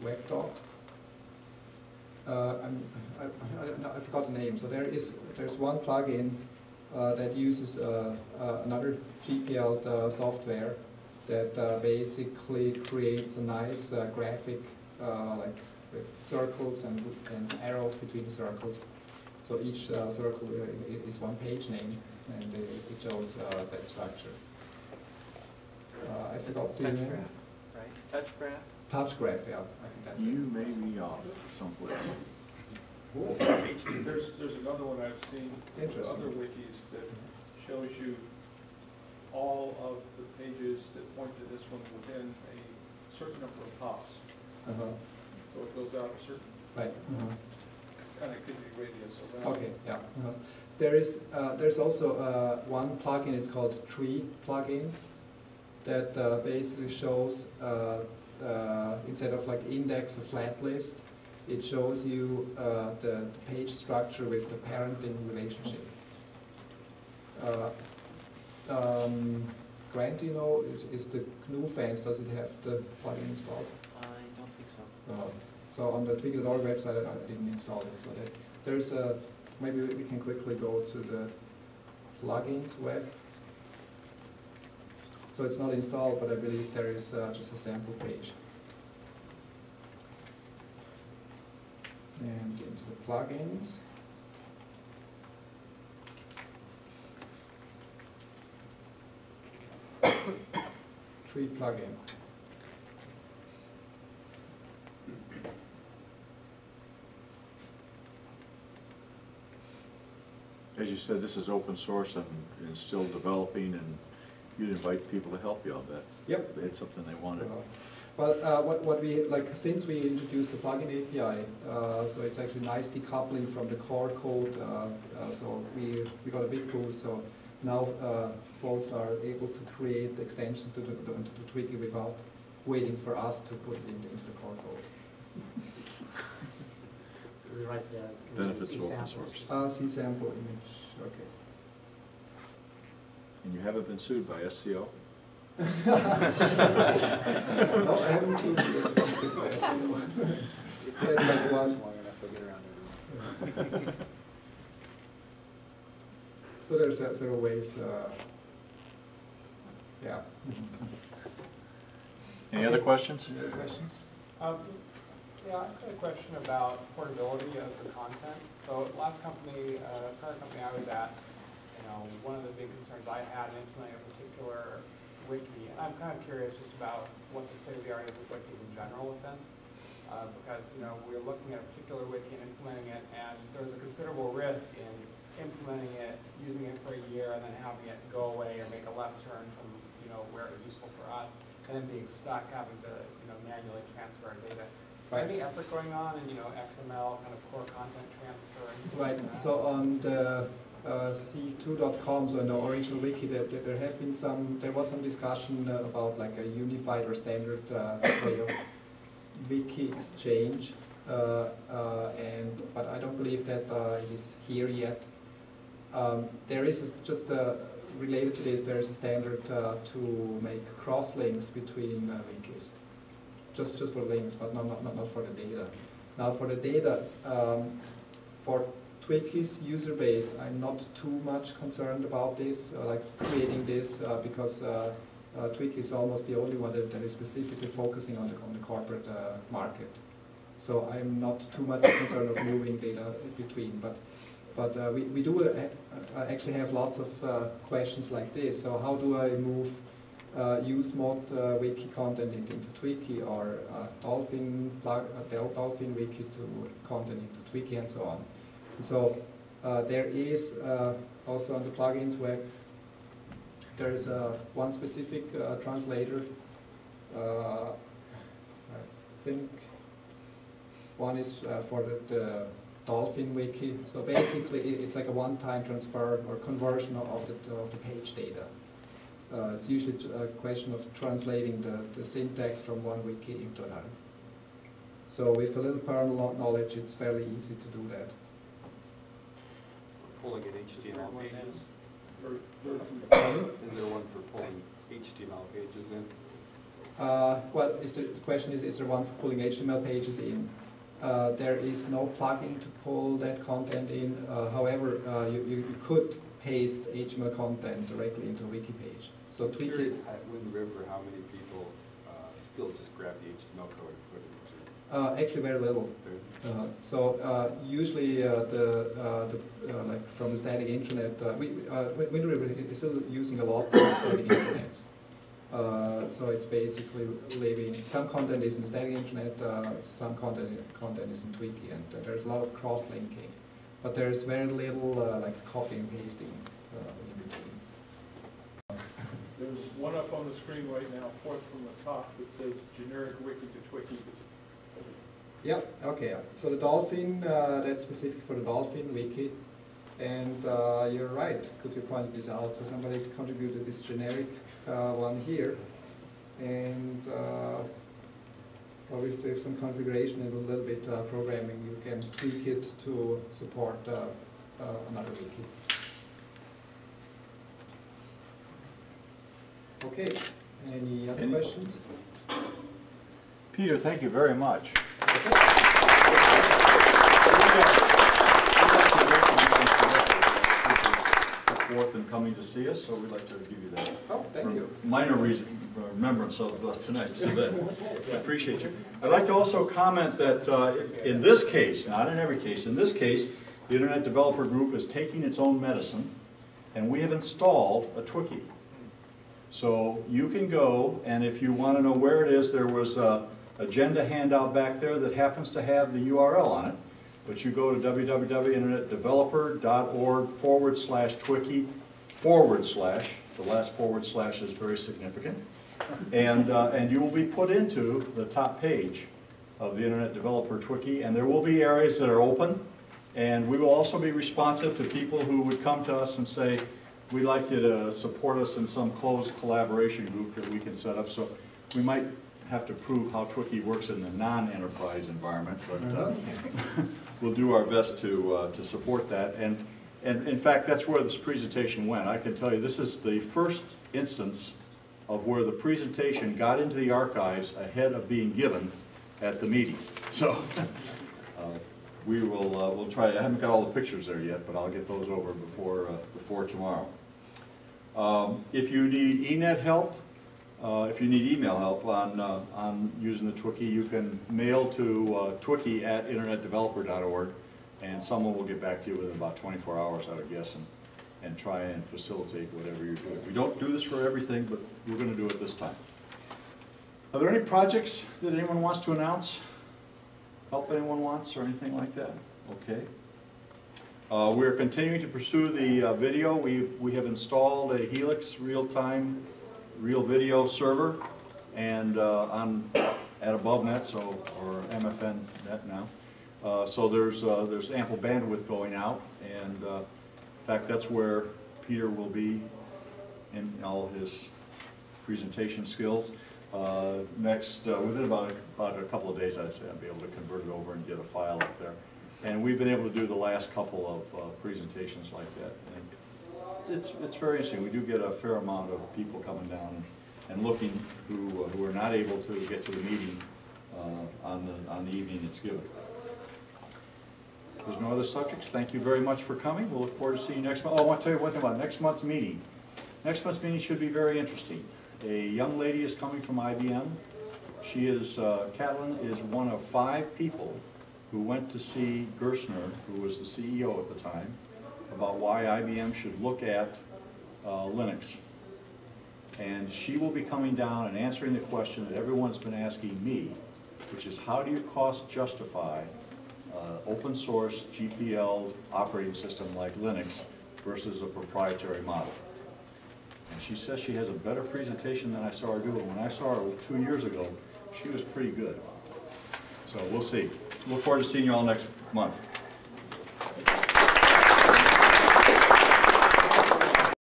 webdoc. I forgot the name. So there's one plugin that uses another GPL software that basically creates a nice graphic, like with circles and arrows between circles. So each circle is one page name, and it shows that structure. I forgot the name. Touch graph, right? Touch graph? Touch graph, yeah. I think that's it. You may be off someplace. Cool. There's another one I've seen in Interesting. other wikis that shows you all of the pages that point to this one within a certain number of hops. So it goes out a certain Right. connectivity radius around. Okay, yeah. There's also one plugin, it's called Tree plugin, that basically shows, instead of like index a flat list, it shows you the page structure with the parenting relationship. Grant, do you know, is the GNU fans, does it have the plugin installed? I don't think so. So on the Twiki.org website, I didn't install it. So there's a, maybe we can quickly go to the plugins web. So it's not installed, but I believe there is just a sample page. And into the plugins. Tree plugin. As you said, this is open source and still developing, and you'd invite people to help you on that. Yep. They had something they wanted. What we, like, since we introduced the plugin API, so it's actually nice decoupling from the core code, so we got a big boost, so now folks are able to create extensions to Twiki without waiting for us to put it into the core code. We write the Benefits of open source. C sample image, okay. And you haven't been sued by SCO? No, I haven't seen it. It's like long enough to get around to it. So there's several ways, yeah. Any other questions? Any other questions? Yeah, I've got a question about portability of the content. So last company, current company I was at, one of the big concerns I had in implementing a particular wiki, and I'm kind of curious just about what the state of the art is with wikis in general with this, because we're looking at a particular wiki and implementing it, and there's a considerable risk in implementing it, using it for a year, and then having it go away or make a left turn from where it was useful for us, and then being stuck having to manually transfer our data. Is there any effort going on in XML kind of core content transfer? Right. So on the c2.com, so in the original wiki, there was some discussion about like a unified or standard way of wiki exchange, but I don't believe that it is here yet. There is related to this, there is a standard to make cross links between wikis, just for links, but not for the data. Now for the data, for Twiki's user base, I'm not too much concerned about this, like creating this, because Twiki is almost the only one that is specifically focusing on the corporate market. So I'm not too much concerned of moving data between, but we do actually have lots of questions like this. So how do I move use mod wiki content into Twiki, or Dolphin wiki to content into Twiki, and so on. And so there is also on the plugins web, there is one specific translator. I think one is for the Dolphin wiki. So basically, it's like a one-time transfer or conversion of the page data. It's usually a question of translating the syntax from one wiki into another. So with a little kernel knowledge, it's fairly easy to do that. Pulling in HTML pages? Is there one for pulling HTML pages in? Well, the question is there one for pulling HTML pages in? There is no plugin to pull that content in. However, you could paste HTML content directly into a wiki page. So I'm Twiki curious, Wind River, how many people still just grab the HTML code and put it into? actually very little. Usually like from the static internet, Wind River is still using a lot of static internet. So it's basically leaving, some content is in static internet, some content is in Twiki, and there's a lot of cross-linking. But there's very little like copy and pasting in between. There's one up on the screen right now, fourth from the top, that says generic wiki to Twiki. Yeah, okay. So the Dolphin, that's specific for the Dolphin wiki. And you're right, could you point this out? So somebody contributed this generic one here. And with some configuration and a little bit programming, you can tweak it to support another wiki. Okay, any other questions? Peter, thank you very much. Forth and coming to see us, so we'd like to give you that. Oh, thank you. Minor remembrance of tonight's event. I appreciate you. I'd like to also comment that in this case, not in every case, in this case, the Internet Developer Group is taking its own medicine, and we have installed a Twiki. So you can go, and if you want to know where it is, there was an agenda handout back there that happens to have the URL on it. But you go to www.internetdeveloper.org/Twiki/ the last / is very significant, and you will be put into the top page of the Internet Developer Twiki, and there will be areas that are open, and we will also be responsive to people who would come to us and say, we'd like you to support us in some closed collaboration group that we can set up. So we might have to prove how Twiki works in the non-enterprise environment, but we'll do our best to support that. And in fact, that's where this presentation went. I can tell you this is the first instance of where the presentation got into the archives ahead of being given at the meeting. So we'll try. I haven't got all the pictures there yet, but I'll get those over before tomorrow. If you need eNet help, if you need email help on using the Twiki, you can mail to twiki@internetdeveloper.org, and someone will get back to you within about 24 hours, I would guess, and try and facilitate whatever you're doing. We don't do this for everything, but we're going to do it this time. Are there any projects that anyone wants to announce? Help anyone wants, or anything like that? Okay. We're continuing to pursue the video. We have installed a Helix real-time real video server, and at AboveNet, or MFN net now. So there's ample bandwidth going out, and in fact that's where Peter will be in all his presentation skills. Within about a couple of days, I'd say I'll be able to convert it over and get a file up there. And we've been able to do the last couple of presentations like that. And it's very interesting. We do get a fair amount of people coming down and looking who are not able to get to the meeting on the evening it's given. If there's no other subjects, thank you very much for coming. We'll look forward to seeing you next month. Oh, I want to tell you one thing about next month's meeting. Next month's meeting should be very interesting. A young lady is coming from IBM. She is, Catlin is one of 5 people who went to see Gerstner, who was the CEO at the time, about why IBM should look at Linux. And she will be coming down and answering the question that everyone's been asking me, which is how do you cost justify open source GPL operating system like Linux versus a proprietary model? And she says she has a better presentation than I saw her do. And when I saw her 2 years ago, she was pretty good. So we'll see. Look forward to seeing you all next month.